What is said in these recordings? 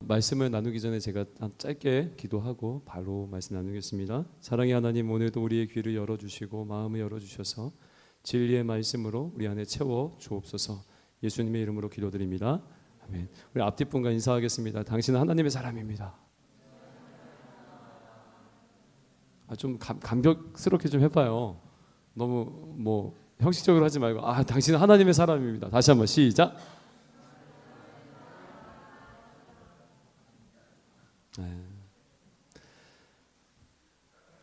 말씀을 나누기 전에 제가 짧게 기도하고 바로 말씀 나누겠습니다. 사랑의 하나님, 오늘도 우리의 귀를 열어주시고 마음을 열어주셔서 진리의 말씀으로 우리 안에 채워 주옵소서. 예수님의 이름으로 기도드립니다. 아멘. 우리 앞뒤 분과 인사하겠습니다. 당신은 하나님의 사람입니다. 좀 감격스럽게 좀 해봐요. 너무 형식적으로 하지 말고 당신은 하나님의 사람입니다. 다시 한번 시작.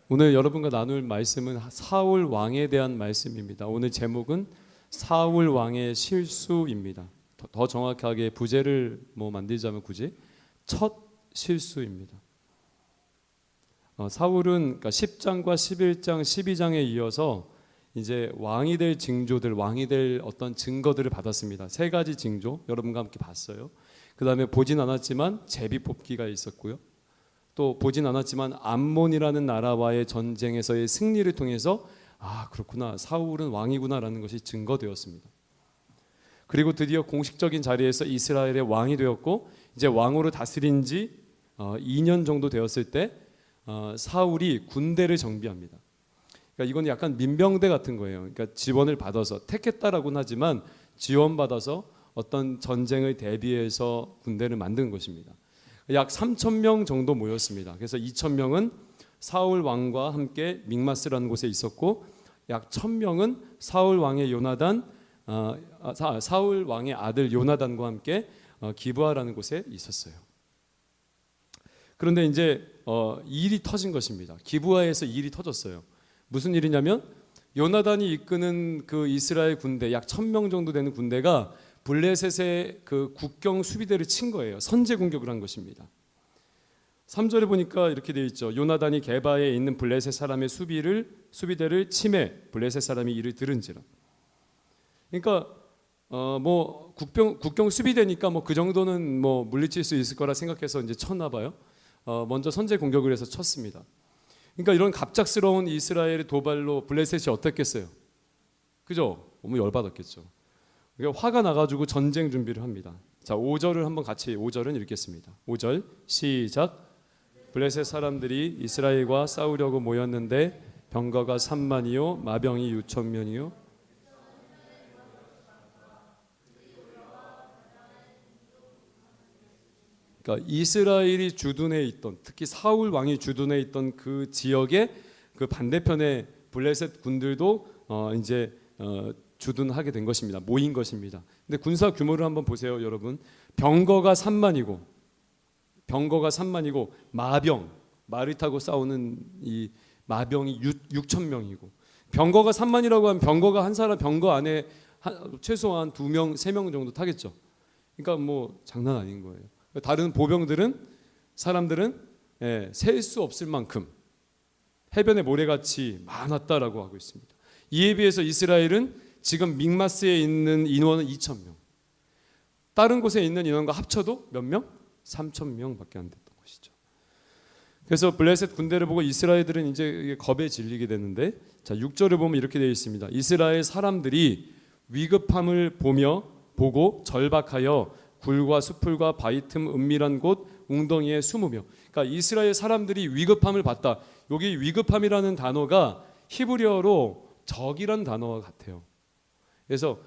오늘 여러분과 나눌 말씀은 사울 왕에 대한 말씀입니다. 오늘 제목은 사울 왕의 실수입니다. 더 정확하게 부제를 만들자면 굳이 첫 실수입니다. 사울은 10장과 11장, 12장에 이어서 이제 왕이 될 징조들, 왕이 될 어떤 증거들을 받았습니다. 세 가지 징조 여러분과 함께 봤어요. 그 다음에 보진 않았지만 제비 뽑기가 있었고요. 또 보진 않았지만 암몬이라는 나라와의 전쟁에서의 승리를 통해서 그렇구나, 사울은 왕이구나라는 것이 증거되었습니다. 그리고 드디어 공식적인 자리에서 이스라엘의 왕이 되었고, 이제 왕으로 다스린 지 2년 정도 되었을 때 사울이 군대를 정비합니다. 그러니까 이건 약간 민병대 같은 거예요. 그러니까 지원을 받아서, 택했다라고는 하지만 지원받아서 어떤 전쟁을 대비해서 군대를 만든 것입니다. 약 3,000명 정도 모였습니다. 그래서 2,000명은 사울 왕과 함께 믹마스라는 곳에 있었고, 약 1,000명은 사울 왕의 사울 왕의 아들 요나단과 함께 기브아라는 곳에 있었어요. 그런데 이제 일이 터진 것입니다. 기브아에서 일이 터졌어요. 무슨 일이냐면 요나단이 이끄는 그 이스라엘 군대, 약 1,000명 정도 되는 군대가 블레셋의 그 국경 수비대를 친 거예요. 선제 공격을 한 것입니다. 3절에 보니까 이렇게 되어 있죠. 요나단이 게바에 있는 블레셋 사람의 수비대를 침해, 블레셋 사람이 이를 들은지라. 그러니까 국경 수비대니까 그 정도는 물리칠 수 있을 거라 생각해서 이제 쳤나 봐요. 먼저 선제 공격을 해서 쳤습니다. 그러니까 이런 갑작스러운 이스라엘의 도발로 블레셋이 어떻겠어요? 그죠? 너무 열받았겠죠. 화가 나가지고 전쟁 준비를 합니다. 자, 5절을 한번 같이 5절은 읽겠습니다. 5절 시작. 블레셋 사람들이 이스라엘과 싸우려고 모였는데 병거가 3만이요 마병이 6,000명이요. 그러니까 이스라엘이 주둔해 있던, 특히 사울 왕이 주둔해 있던 그 지역의 그 반대편에 블레셋 군들도 이제 주둔하게 된 것입니다. 모인 것입니다. 근데 군사 규모를 한번 보세요, 여러분. 병거가 3만이고 마병, 말을 타고 싸우는 이 마병이 6,000명이고, 병거가 3만이라고 하면 병거가 한 사람 병거 안에 최소한 2명, 3명 정도 타겠죠. 그러니까 장난 아닌 거예요. 다른 사람들은 셀 수 없을 만큼 해변의 모래같이 많았다라고 하고 있습니다. 이에 비해서 이스라엘은 지금 믹마스에 있는 인원은 2,000명. 다른 곳에 있는 인원과 합쳐도 몇 명? 3,000명밖에 안 됐던 것이죠. 그래서 블레셋 군대를 보고 이스라엘들은 이제 겁에 질리게 되는데, 자, 6절을 보면 이렇게 되어 있습니다. 이스라엘 사람들이 위급함을 보고 절박하여 굴과 수풀과 바위 틈 은밀한 곳 웅덩이에 숨으며. 그러니까 이스라엘 사람들이 위급함을 봤다. 여기 위급함이라는 단어가 히브리어로 적이라는 단어와 같아요. 그래서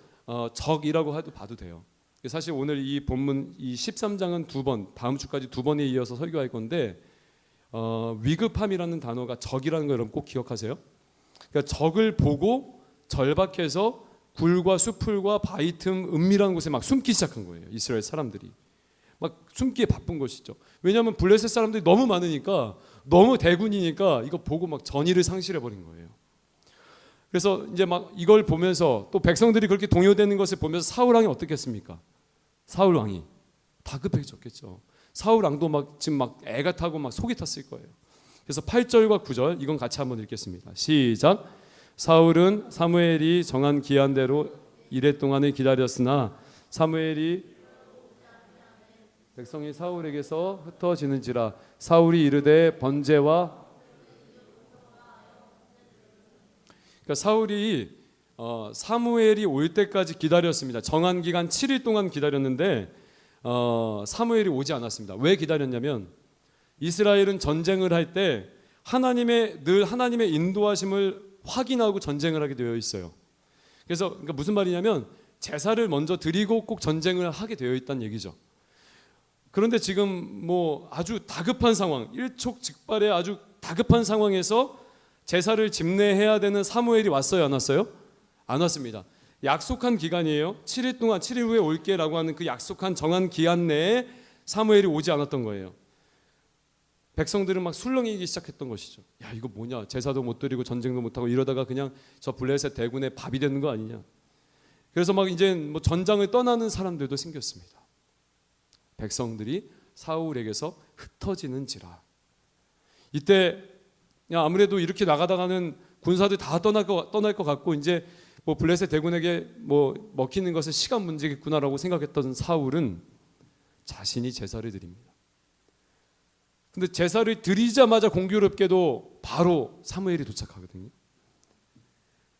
적이라고 봐도 돼요. 사실 오늘 이 본문 이 13장은 2번, 다음 주까지 2번에 이어서 설교할 건데, 위급함이라는 단어가 적이라는 거 여러분 꼭 기억하세요. 그러니까 적을 보고 절박해서 굴과 수풀과 바위 틈 은밀한 곳에 막 숨기 시작한 거예요. 이스라엘 사람들이 막 숨기에 바쁜 것이죠. 왜냐하면 블레셋 사람들이 너무 많으니까, 너무 대군이니까 이거 보고 막 전의를 상실해 버린 거예요. 그래서 이제 막 이걸 보면서, 또 백성들이 그렇게 동요되는 것을 보면서 사울 왕이 어떻겠습니까? 사울 왕이 다급해졌겠죠. 사울 왕도 지금 애가 타고 속이 탔을 거예요. 그래서 8절과 9절 이건 같이 한번 읽겠습니다. 시작. 사울은 사무엘이 정한 기한대로 이래 동안을 기다렸으나 사무엘이 백성이 사울에게서 흩어지는지라. 사울이 이르되 번제와, 그러니까 사울이 사무엘이 올 때까지 기다렸습니다. 정한 기간 7일 동안 기다렸는데 사무엘이 오지 않았습니다. 왜 기다렸냐면 이스라엘은 전쟁을 할 때 늘 하나님의 인도하심을 확인하고 전쟁을 하게 되어 있어요. 그래서 그러니까 무슨 말이냐면 제사를 먼저 드리고 꼭 전쟁을 하게 되어 있다는 얘기죠. 그런데 지금 뭐 아주 다급한 상황, 일촉즉발의 아주 다급한 상황에서 제사를 집례해야 되는 사무엘이 왔어요, 안 왔어요? 안 왔습니다. 약속한 기간이에요. 7일 동안 7일 후에 올게라고 하는 그 약속한 정한 기한 내에 사무엘이 오지 않았던 거예요. 백성들은 막 술렁이기 시작했던 것이죠. 야, 이거 뭐냐? 제사도 못 드리고 전쟁도 못 하고 이러다가 그냥 저 블레셋 대군의 밥이 되는 거 아니냐? 그래서 막 이제 뭐 전장을 떠나는 사람들도 생겼습니다. 백성들이 사울에게서 흩어지는지라. 이때 야, 아무래도 이렇게 나가다가는 군사들 다 떠날 것 같고 이제 뭐 블레셋 대군에게 뭐 먹히는 것은 시간 문제겠구나라고 생각했던 사울은 자신이 제사를 드립니다. 근데 제사를 드리자마자 공교롭게도 바로 사무엘이 도착하거든요.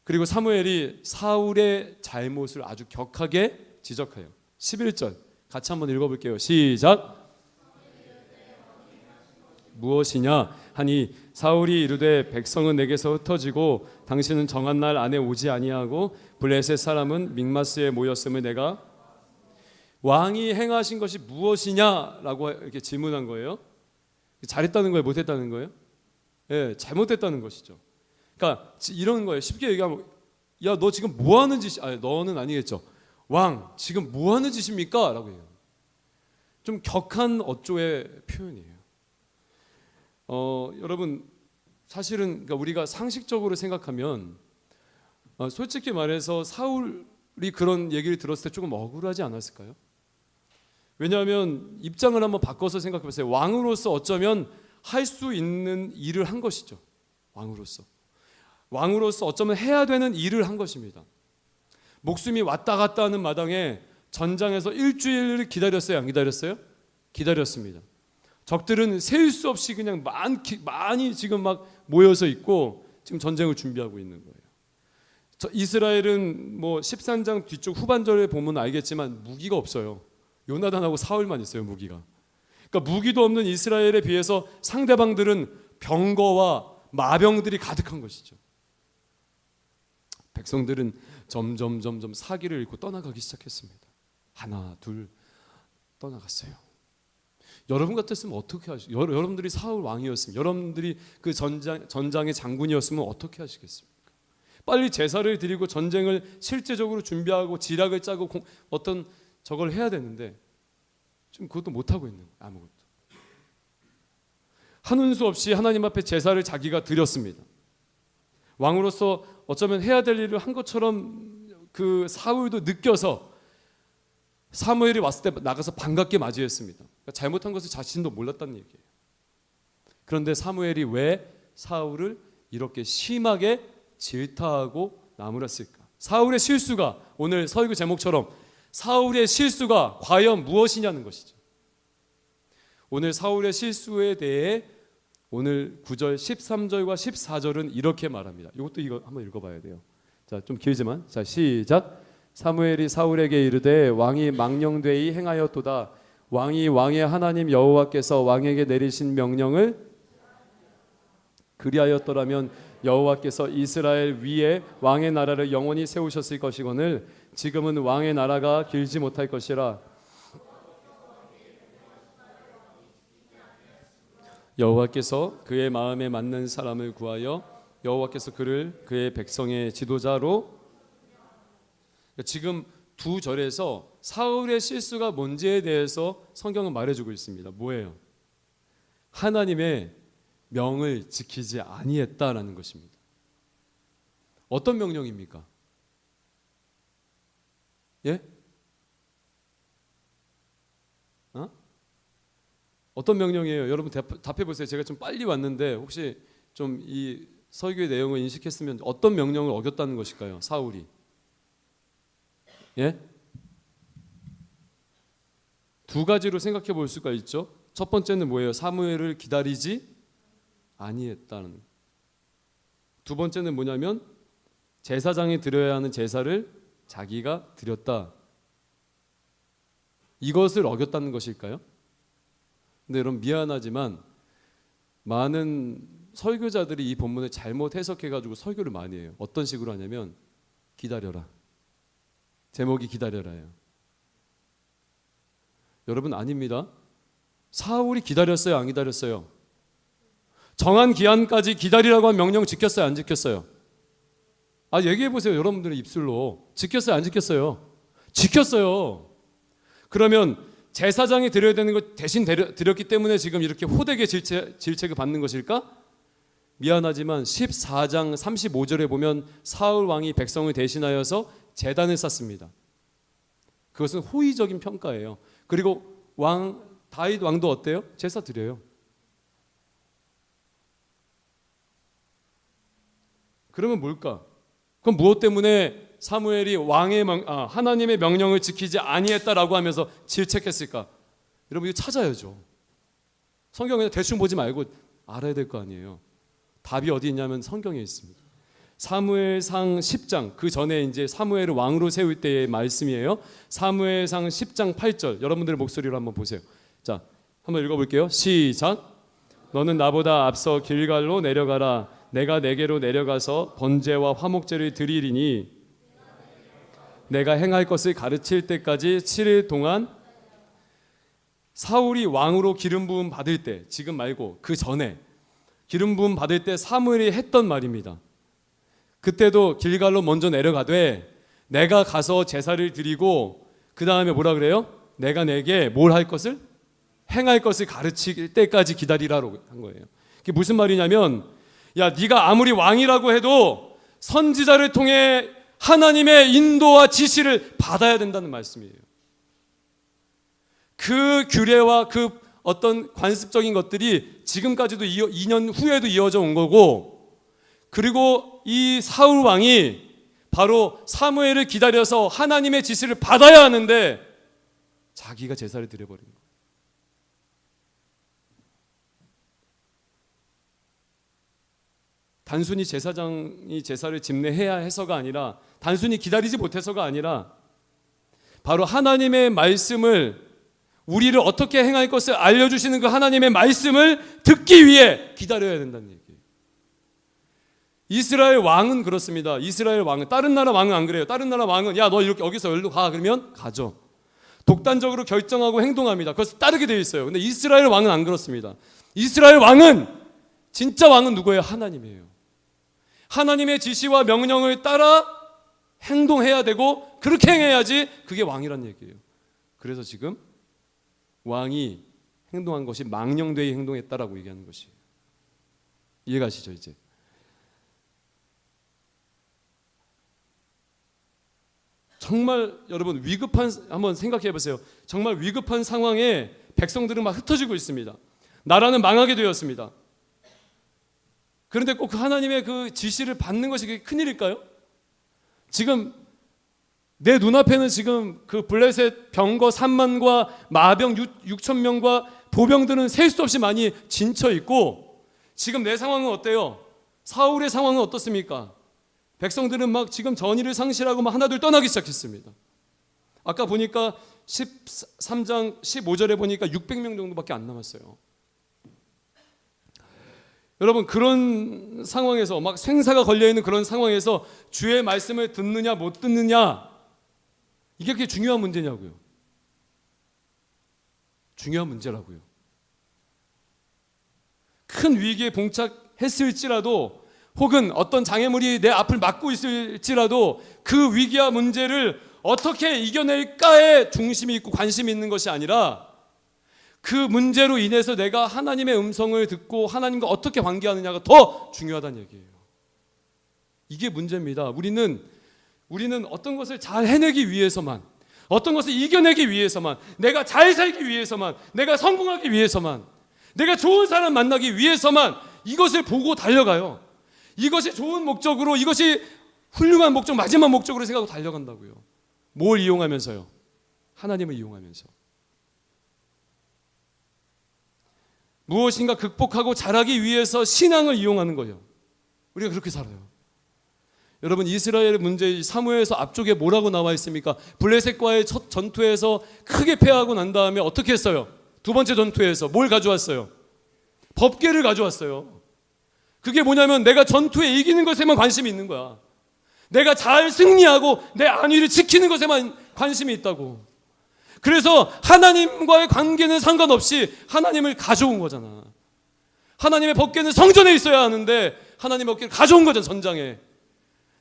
그리고 사무엘이 사울의 잘못을 아주 격하게 지적해요. 11절 같이 한번 읽어볼게요. 시작. 무엇이냐 하니 사울이 이르되 백성은 내게서 흩어지고 당신은 정한 날 안에 오지 아니하고 블레셋 사람은 믹마스에 모였음을 내가 왕이 행하신 것이 무엇이냐라고 이렇게 질문한 거예요. 잘했다는 거예요, 못했다는 거예요? 예, 잘못했다는 것이죠. 그러니까 이런 거예요. 쉽게 얘기하면 야, 너 지금 뭐 하는 짓이 너는 아니겠죠. 왕, 지금 뭐 하는 짓입니까? 라고 해요. 좀 격한 어조의 표현이에요. 여러분 사실은 그러니까 우리가 상식적으로 생각하면 솔직히 말해서 사울이 그런 얘기를 들었을 때 조금 억울하지 않았을까요? 왜냐하면 입장을 한번 바꿔서 생각해 보세요. 왕으로서 어쩌면 할 수 있는 일을 한 것이죠. 왕으로서 어쩌면 해야 되는 일을 한 것입니다. 목숨이 왔다 갔다 하는 마당에 전장에서 일주일을 기다렸어요, 안 기다렸어요? 기다렸습니다. 적들은 셀 수 없이 그냥 많이 지금 막 모여서 있고 지금 전쟁을 준비하고 있는 거예요. 이스라엘은 뭐 13장 뒤쪽 후반절에 보면 알겠지만 무기가 없어요. 요나단하고 사울만 있어요, 무기가. 그러니까 무기도 없는 이스라엘에 비해서 상대방들은 병거와 마병들이 가득한 것이죠. 백성들은 점점 사기를 잃고 떠나가기 시작했습니다. 하나, 둘 떠나갔어요. 여러분 같았으면 어떻게 하시겠어요? 여러분들이 사울 왕이었으면, 여러분들이 그 전장의 장군이었으면 어떻게 하시겠습니까? 빨리 제사를 드리고 전쟁을 실제적으로 준비하고 지략을 짜고 어떤 저걸 해야 되는데 지금 그것도 못하고 있는 거예요. 아무것도. 하는 수 없이 하나님 앞에 제사를 자기가 드렸습니다. 왕으로서 어쩌면 해야 될 일을 한 것처럼 그 사울도 느껴서 사무엘이 왔을 때 나가서 반갑게 맞이했습니다. 그러니까 잘못한 것을 자신도 몰랐다는 얘기예요. 그런데 사무엘이 왜 사울을 이렇게 심하게 질타하고 나무랐을까? 사울의 실수가, 오늘 설교 제목처럼 사울의 실수가 과연 무엇이냐는 것이죠. 오늘 사울의 실수에 대해 오늘 9절, 13절과 14절은 이렇게 말합니다. 이거 한번 읽어봐야 돼요. 자, 좀 길지만, 자, 시작. 사무엘이 사울에게 이르되 왕이 망령되이 행하였도다. 왕이 왕의 하나님 여호와께서 왕에게 내리신 명령을 그리하였더라면 여호와께서 이스라엘 위에 왕의 나라를 영원히 세우셨을 것이거늘 지금은 왕의 나라가 길지 못할 것이라. 여호와께서 그의 마음에 맞는 사람을 구하여 여호와께서 그를 그의 백성의 지도자로. 지금 두 절에서 사울의 실수가 뭔지에 대해서 성경은 말해주고 있습니다. 뭐예요? 하나님의 명을 지키지 아니했다라는 것입니다. 어떤 명령입니까? 예? 어떤 명령이에요? 여러분 답해 보세요. 제가 좀 빨리 왔는데 혹시 좀 이 설교의 내용을 인식했으면 어떤 명령을 어겼다는 것일까요? 사울이. 예? 두 가지로 생각해 볼 수가 있죠. 첫 번째는 뭐예요? 사무엘을 기다리지 아니했다는. 두 번째는 뭐냐면 제사장이 드려야 하는 제사를 자기가 드렸다. 이것을 어겼다는 것일까요? 근데 여러분 미안하지만 많은 설교자들이 이 본문을 잘못 해석해가지고 설교를 많이 해요. 어떤 식으로 하냐면 기다려라. 제목이 기다려라예요. 여러분 아닙니다. 사울이 기다렸어요, 안 기다렸어요? 정한 기한까지 기다리라고 한 명령 지켰어요, 안 지켰어요? 얘기해 보세요. 여러분들의 입술로. 지켰어요, 안 지켰어요? 지켰어요. 그러면 제사장이 드려야 되는 걸 대신 드렸기 때문에 지금 이렇게 호되게 질책을 받는 것일까? 미안하지만 14장 35절에 보면 사울 왕이 백성을 대신하여서 제단을 쌓습니다. 그것은 호의적인 평가예요. 그리고 다윗 왕도 어때요? 제사 드려요. 그러면 뭘까? 그럼 무엇 때문에 사무엘이 하나님의 명령을 지키지 아니했다라고 하면서 질책했을까? 여러분 이거 찾아야죠. 성경 그냥 대충 보지 말고 알아야 될 거 아니에요. 답이 어디 있냐면 성경에 있습니다. 사무엘상 10장, 그 전에 이제 사무엘을 왕으로 세울 때의 말씀이에요. 사무엘상 10장 8절, 여러분들의 목소리로 한번 보세요. 자, 한번 읽어볼게요. 시작. 너는 나보다 앞서 길갈로 내려가라. 내가 내게로 내려가서 번제와 화목제를 드리리니 내가 행할 것을 가르칠 때까지 7일 동안. 사울이 왕으로 기름 부음 받을 때, 지금 말고 그 전에 기름 부음 받을 때 사무엘이 했던 말입니다. 그때도 길갈로 먼저 내려가되 내가 가서 제사를 드리고 그 다음에 뭐라 그래요? 내가 내게 뭘 할 것을? 행할 것을 가르칠 때까지 기다리라고 한 거예요. 그게 무슨 말이냐면, 야, 네가 아무리 왕이라고 해도 선지자를 통해 하나님의 인도와 지시를 받아야 된다는 말씀이에요. 그 규례와 그 어떤 관습적인 것들이 지금까지도 2년 후에도 이어져 온 거고, 그리고 이 사울 왕이 바로 사무엘을 기다려서 하나님의 지시를 받아야 하는데 자기가 제사를 드려버린 거예요. 단순히 제사장이 제사를 집례해야 해서가 아니라, 단순히 기다리지 못해서가 아니라, 바로 하나님의 말씀을, 우리를 어떻게 행할 것을 알려주시는 그 하나님의 말씀을 듣기 위해 기다려야 된다는 얘기예요. 이스라엘 왕은 그렇습니다. 이스라엘 왕은, 다른 나라 왕은 안 그래요. 다른 나라 왕은 야, 너 이렇게 여기서 여기로 가, 그러면 가죠. 독단적으로 결정하고 행동합니다. 그래서 따르게 되어 있어요. 근데 이스라엘 왕은 안 그렇습니다. 이스라엘 왕은, 진짜 왕은 누구예요? 하나님이에요. 하나님의 지시와 명령을 따라 행동해야 되고, 그렇게 행해야지 그게 왕이란 얘기예요. 그래서 지금 왕이 행동한 것이 망령되이 행동했다라고 얘기하는 것이에요. 이해가시죠 이제? 정말 여러분 한번 생각해 보세요. 정말 위급한 상황에 백성들은 막 흩어지고 있습니다. 나라는 망하게 되었습니다. 그런데 꼭 그 하나님의 그 지시를 받는 것이 그게 큰일일까요? 지금 내 눈앞에는 지금 그 블레셋 병거 3만과 마병 6천 명과 보병들은 셀 수 없이 많이 진쳐 있고, 지금 내 상황은 어때요? 사울의 상황은 어떻습니까? 백성들은 막 지금 전의를 상실하고 막 하나둘 떠나기 시작했습니다. 아까 보니까 13장 15절에 보니까 600명 정도밖에 안 남았어요. 여러분, 그런 상황에서 막 생사가 걸려있는 그런 상황에서 주의 말씀을 듣느냐 못 듣느냐, 이게 그렇게 중요한 문제냐고요. 중요한 문제라고요. 큰 위기에 봉착했을지라도, 혹은 어떤 장애물이 내 앞을 막고 있을지라도 그 위기와 문제를 어떻게 이겨낼까에 중심이 있고 관심이 있는 것이 아니라, 그 문제로 인해서 내가 하나님의 음성을 듣고 하나님과 어떻게 관계하느냐가 더 중요하다는 얘기예요. 이게 문제입니다. 우리는 어떤 것을 잘 해내기 위해서만, 어떤 것을 이겨내기 위해서만, 내가 잘 살기 위해서만, 내가 성공하기 위해서만, 내가 좋은 사람 만나기 위해서만 이것을 보고 달려가요. 이것이 좋은 목적으로, 이것이 훌륭한 목적, 마지막 목적으로 생각하고 달려간다고요. 뭘 이용하면서요? 하나님을 이용하면서. 무엇인가 극복하고 잘하기 위해서 신앙을 이용하는 거예요. 우리가 그렇게 살아요. 여러분 이스라엘의 문제 사무엘서 앞쪽에 뭐라고 나와 있습니까? 블레셋과의 첫 전투에서 크게 패하고 난 다음에 어떻게 했어요? 두 번째 전투에서 뭘 가져왔어요? 법궤를 가져왔어요. 그게 뭐냐면 내가 전투에 이기는 것에만 관심이 있는 거야. 내가 잘 승리하고 내 안위를 지키는 것에만 관심이 있다고. 그래서 하나님과의 관계는 상관없이 하나님을 가져온 거잖아. 하나님의 법궤는 성전에 있어야 하는데 하나님의 법궤를 가져온 거잖아, 전장에.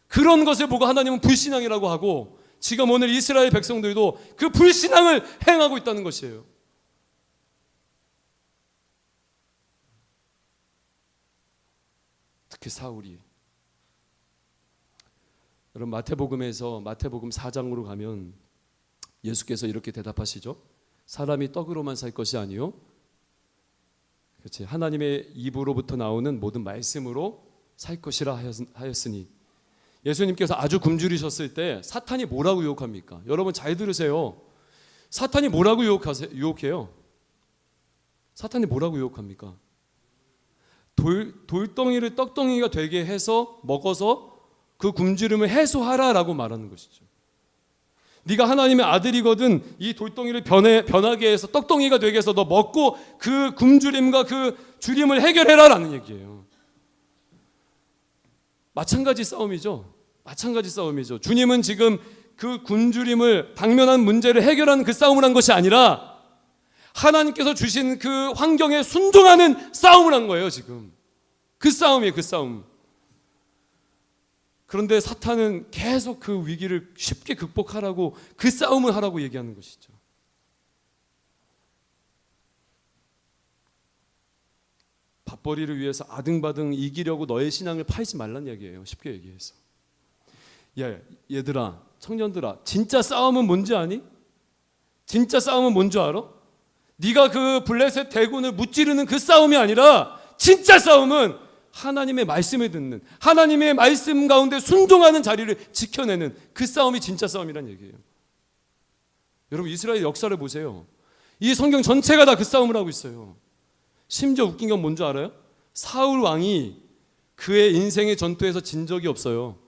그런 것을 보고 하나님은 불신앙이라고 하고 지금 오늘 이스라엘 백성들도 그 불신앙을 행하고 있다는 것이에요. 특히 사울이. 여러분 마태복음에서 마태복음 4장으로 가면 예수께서 이렇게 대답하시죠. 사람이 떡으로만 살 것이 아니요, 그렇지, 하나님의 입으로부터 나오는 모든 말씀으로 살 것이라 하였으니. 예수님께서 아주 굶주리셨을 때 사탄이 뭐라고 유혹합니까? 여러분 잘 들으세요. 사탄이 뭐라고 유혹해요? 사탄이 뭐라고 유혹합니까? 돌덩이를 떡덩이가 되게 해서 먹어서 그 굶주림을 해소하라라고 말하는 것이죠. 네가 하나님의 아들이거든 이 돌덩이를 변하게 해서 떡덩이가 되게 해서 너 먹고 그 굶주림과 그 주림을 해결해라라는 얘기예요. 마찬가지 싸움이죠. 마찬가지 싸움이죠. 주님은 지금 그 굶주림을 당면한 문제를 해결하는 그 싸움을 한 것이 아니라 하나님께서 주신 그 환경에 순종하는 싸움을 한 거예요. 지금 그 싸움이에요. 그 싸움. 그런데 사탄은 계속 그 위기를 쉽게 극복하라고 그 싸움을 하라고 얘기하는 것이죠. 밥벌이를 위해서 아등바등 이기려고 너의 신앙을 팔지 말란 얘기예요. 쉽게 얘기해서. 야, 얘들아, 청년들아, 진짜 싸움은 뭔지 아니? 진짜 싸움은 뭔지 알아? 네가 그 블레셋 대군을 무찌르는 그 싸움이 아니라 진짜 싸움은 하나님의 말씀을 듣는, 하나님의 말씀 가운데 순종하는 자리를 지켜내는 그 싸움이 진짜 싸움이란 얘기예요. 여러분 이스라엘 역사를 보세요. 이 성경 전체가 다 그 싸움을 하고 있어요. 심지어 웃긴 건 뭔지 알아요? 사울 왕이 그의 인생의 전투에서 진 적이 없어요.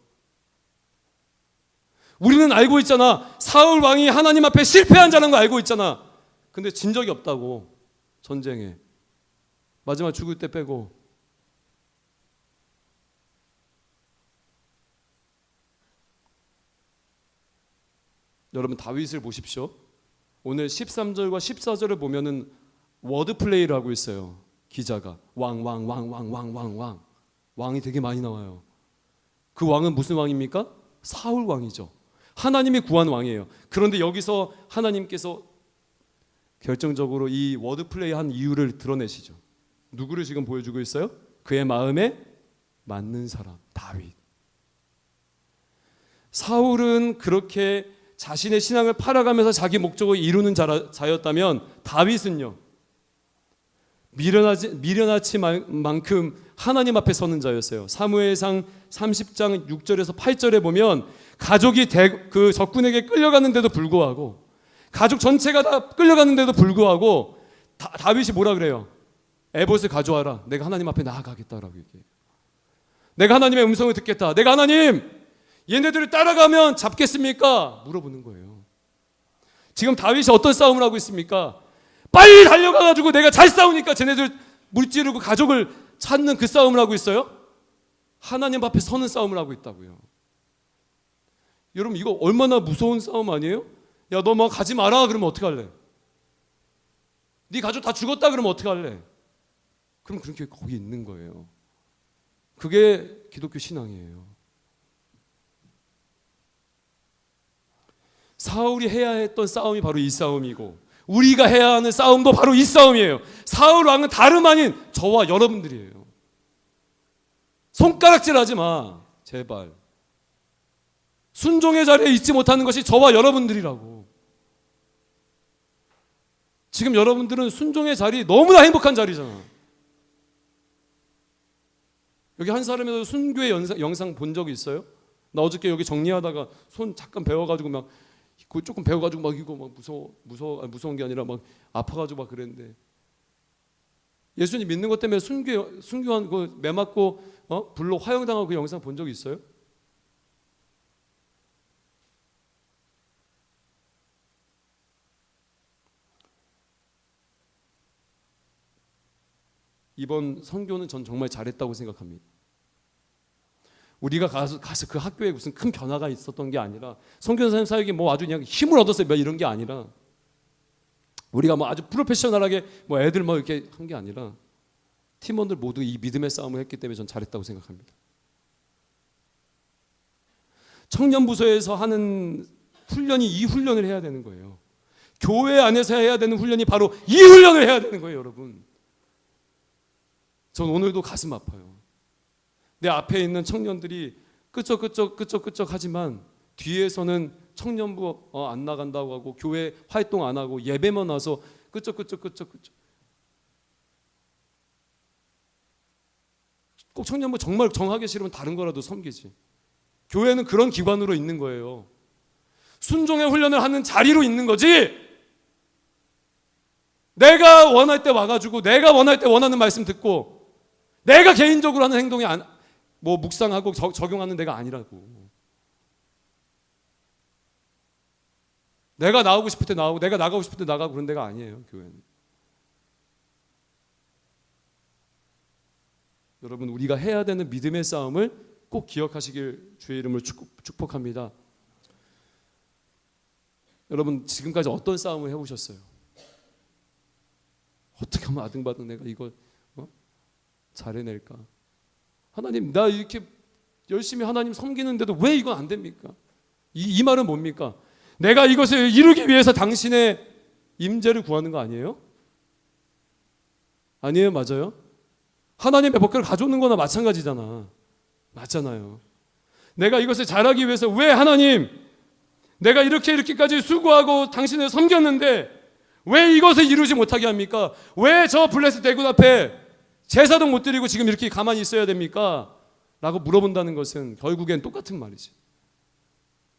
우리는 알고 있잖아. 사울 왕이 하나님 앞에 실패한 자라는 거 알고 있잖아. 근데 진 적이 없다고. 전쟁에 마지막 죽을 때 빼고. 여러분 다윗을 보십시오. 오늘 13절과 14절을 보면은 워드 플레이를 하고 있어요. 기자가 왕 왕이 되게 많이 나와요. 그 왕은 무슨 왕입니까? 사울 왕이죠. 하나님이 구한 왕이에요. 그런데 여기서 하나님께서 결정적으로 이 워드 플레이 한 이유를 드러내시죠. 누구를 지금 보여주고 있어요? 그의 마음에 맞는 사람, 다윗. 사울은 그렇게 자신의 신앙을 팔아가면서 자기 목적을 이루는 자였다면 다윗은요, 미련하지 만큼 하나님 앞에 서는 자였어요. 사무엘상 30장 6절에서 8절에 보면 가족이 그 적군에게 끌려갔는데도 불구하고, 가족 전체가 다 끌려갔는데도 불구하고 다윗이 뭐라 그래요? 에봇을 가져와라. 내가 하나님 앞에 나아가겠다라고 얘기해요. 내가 하나님의 음성을 듣겠다. 내가 하나님, 얘네들을 따라가면 잡겠습니까? 물어보는 거예요. 지금 다윗이 어떤 싸움을 하고 있습니까? 빨리 달려가가지고 내가 잘 싸우니까 쟤네들 물찌르고 가족을 찾는 그 싸움을 하고 있어요? 하나님 앞에 서는 싸움을 하고 있다고요. 여러분 이거 얼마나 무서운 싸움 아니에요? 야, 너 뭐 가지 마라 그러면 어떡할래? 네 가족 다 죽었다 그러면 어떡할래? 그럼 그렇게 거기 있는 거예요. 그게 기독교 신앙이에요. 사울이 해야 했던 싸움이 바로 이 싸움이고, 우리가 해야 하는 싸움도 바로 이 싸움이에요. 사울 왕은 다름 아닌 저와 여러분들이에요. 손가락질 하지 마, 제발. 순종의 자리에 있지 못하는 것이 저와 여러분들이라고. 지금 여러분들은 순종의 자리 너무나 행복한 자리잖아. 여기 한 사람이라도 순교의 영상 본 적 있어요? 나 어저께 여기 정리하다가 손 잠깐 베어가지고 막 조금 베어가지고 막 이거 막 무서운 게 아니라 막 아파가지고 막 그랬는데, 예수님 믿는 것 때문에 순교한 그 매 맞고 불로 화형당하고 그 영상 본 적 있어요? 이번 선교는 전 정말 잘했다고 생각합니다. 우리가 가서 그 학교에 무슨 큰 변화가 있었던 게 아니라 선교사님 사역이 뭐 아주 그냥 힘을 얻었어요 이런 게 아니라 우리가 뭐 아주 프로페셔널하게 뭐 애들 뭐 이렇게 한 게 아니라 팀원들 모두 이 믿음의 싸움을 했기 때문에 전 잘했다고 생각합니다. 청년부서에서 하는 훈련이 이 훈련을 해야 되는 거예요. 교회 안에서 해야 되는 훈련이 바로 이 훈련을 해야 되는 거예요, 여러분. 전 오늘도 가슴 아파요. 내 앞에 있는 청년들이 끄적끄적 하지만 뒤에서는 청년부 안 나간다고 하고 교회 활동 안 하고 예배만 와서 끄적끄적 꼭 청년부 정말 정하기 싫으면 다른 거라도 섬기지. 교회는 그런 기관으로 있는 거예요. 순종의 훈련을 하는 자리로 있는 거지. 내가 원할 때 와가지고 내가 원할 때 원하는 말씀 듣고 내가 개인적으로 하는 행동이 뭐 묵상하고 적용하는 데가 아니라고. 내가 나오고 싶을 때 나오고 내가 나가고 싶을 때 나가고 그런 데가 아니에요, 교회는. 여러분, 우리가 해야 되는 믿음의 싸움을 꼭 기억하시길 주의 이름으로 축복합니다. 여러분, 지금까지 어떤 싸움을 해오셨어요? 어떻게 하면 아등바등 내가 이걸 잘 해낼까? 하나님, 나 이렇게 열심히 하나님 섬기는데도 왜 이건 안 됩니까? 이 말은 뭡니까? 내가 이것을 이루기 위해서 당신의 임재를 구하는 거 아니에요? 아니에요? 맞아요? 하나님의 법궤를 가져오는 거나 마찬가지잖아. 맞잖아요. 내가 이것을 잘하기 위해서 왜 하나님, 내가 이렇게까지 수고하고 당신을 섬겼는데 왜 이것을 이루지 못하게 합니까? 왜 저 블레스 대군 앞에 제사도 못 드리고 지금 이렇게 가만히 있어야 됩니까? 라고 물어본다는 것은 결국엔 똑같은 말이지.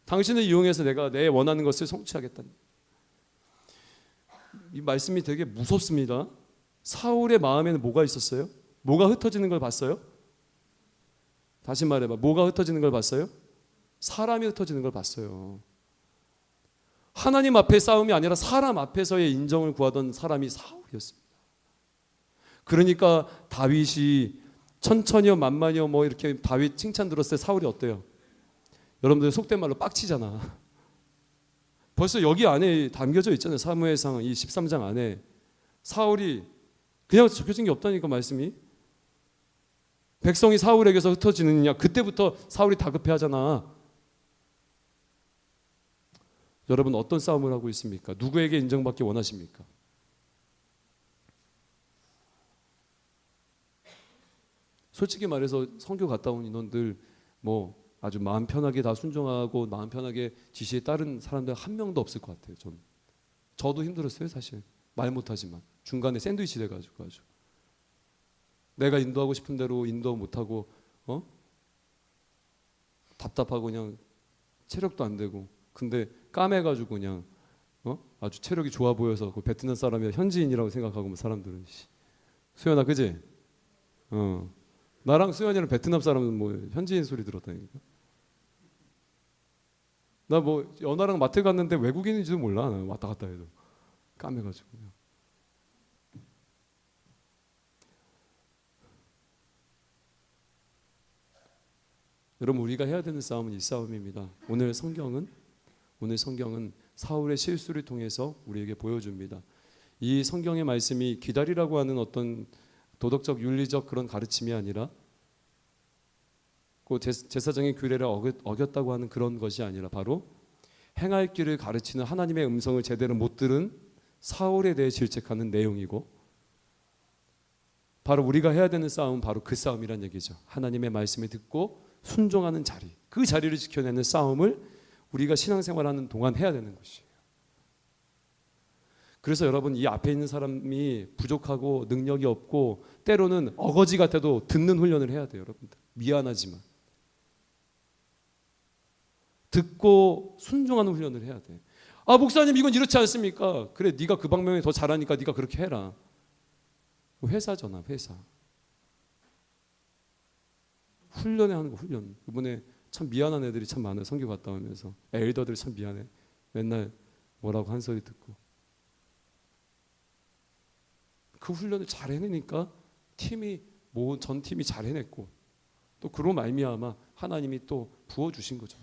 당신을 이용해서 내가 내 원하는 것을 성취하겠다는. 이 말씀이 되게 무섭습니다. 사울의 마음에는 뭐가 있었어요? 뭐가 흩어지는 걸 봤어요? 다시 말해봐. 뭐가 흩어지는 걸 봤어요? 사람이 흩어지는 걸 봤어요. 하나님 앞의 싸움이 아니라 사람 앞에서의 인정을 구하던 사람이 사울이었습니다. 그러니까 다윗이 천천히요 만만히요 뭐 이렇게 다윗 칭찬 들었을 때 사울이 어때요? 여러분들 속된 말로 빡치잖아. 벌써 여기 안에 담겨져 있잖아요. 사무엘상 이 13장 안에 사울이 그냥 적혀진 게 없다니까 말씀이. 백성이 사울에게서 흩어지느냐, 그때부터 사울이 다급해하잖아. 여러분, 어떤 싸움을 하고 있습니까? 누구에게 인정받기 원하십니까? 솔직히 말해서 선교 갔다 온 인원들 뭐 아주 마음 편하게 다 순종하고 마음 편하게 지시에 따른 사람들 한 명도 없을 것 같아요. 저도 힘들었어요, 사실. 말 못하지만 중간에 샌드위치 돼가지고 아주 내가 인도하고 싶은 대로 인도 못하고 답답하고 그냥 체력도 안 되고, 근데 까매가지고 그냥 아주 체력이 좋아 보여서 그 베트남 사람이 현지인이라고 생각하고 사람들은 수연아 그지? 나랑 수연이랑 베트남 사람은 뭐 현지인 소리 들었다니까. 나 뭐 연하랑 마트 갔는데 외국인인지도 몰라. 나 왔다 갔다 해도 까매가지고 그냥. 여러분, 우리가 해야 되는 싸움은 이 싸움입니다. 오늘 성경은 사울의 실수를 통해서 우리에게 보여줍니다. 이 성경의 말씀이 기다리라고 하는 어떤 도덕적 윤리적 그런 가르침이 아니라 그 제사장의 규례를 어겼다고 하는 그런 것이 아니라 바로 행할 길을 가르치는 하나님의 음성을 제대로 못 들은 사울에 대해 질책하는 내용이고, 바로 우리가 해야 되는 싸움은 바로 그 싸움이란 얘기죠. 하나님의 말씀을 듣고 순종하는 자리, 그 자리를 지켜내는 싸움을 우리가 신앙생활하는 동안 해야 되는 것이에요. 그래서 여러분, 이 앞에 있는 사람이 부족하고 능력이 없고 때로는 어거지 같아도 듣는 훈련을 해야 돼요. 여러분들, 미안하지만 듣고 순종하는 훈련을 해야 돼. 아, 목사님 이건 이렇지 않습니까? 그래, 네가 그 방면에 더 잘하니까 네가 그렇게 해라. 회사잖아, 회사. 훈련해 하는 거, 훈련. 이번에 참 미안한 애들이 참 많아요. 선교 갔다 오면서 엘더들이 참 미안해. 맨날 뭐라고 한 소리 듣고. 그 훈련을 잘 해내니까 전 팀이 잘 해냈고 또 그로 말미암아 하나님이 또 부어 주신 거죠.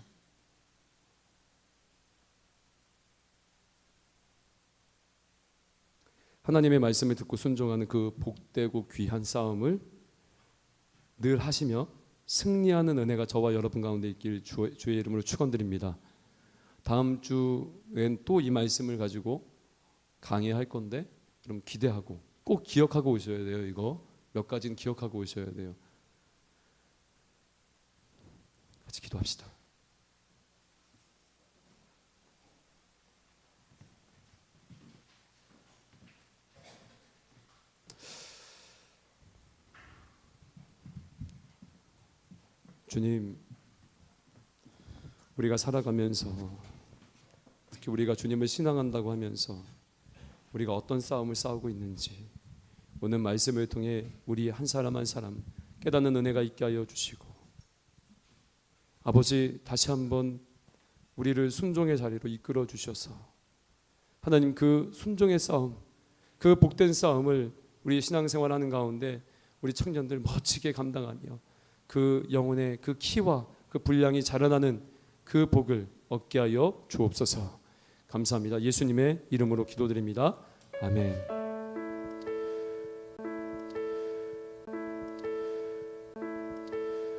하나님의 말씀을 듣고 순종하는 그 복되고 귀한 싸움을 늘 하시며 승리하는 은혜가 저와 여러분 가운데 있길 주의 이름으로 축원드립니다. 다음 주엔 또 이 말씀을 가지고 강의할 건데 그럼 기대하고 꼭 기억하고 오셔야 돼요. 이거 몇 가지는 기억하고 오셔야 돼요. 같이 기도합시다. 주님, 우리가 살아가면서 특히 우리가 주님을 신앙한다고 하면서 우리가 어떤 싸움을 싸우고 있는지 오늘 말씀을 통해 우리 한 사람 한 사람 깨닫는 은혜가 있게 하여 주시고 아버지 다시 한번 우리를 순종의 자리로 이끌어 주셔서 하나님 그 순종의 싸움 그 복된 싸움을 우리 신앙생활하는 가운데 우리 청년들 멋지게 감당하며 그 영혼의 그 키와 그 분량이 자라나는 그 복을 얻게 하여 주옵소서. 감사합니다. 예수님의 이름으로 기도드립니다. 아멘.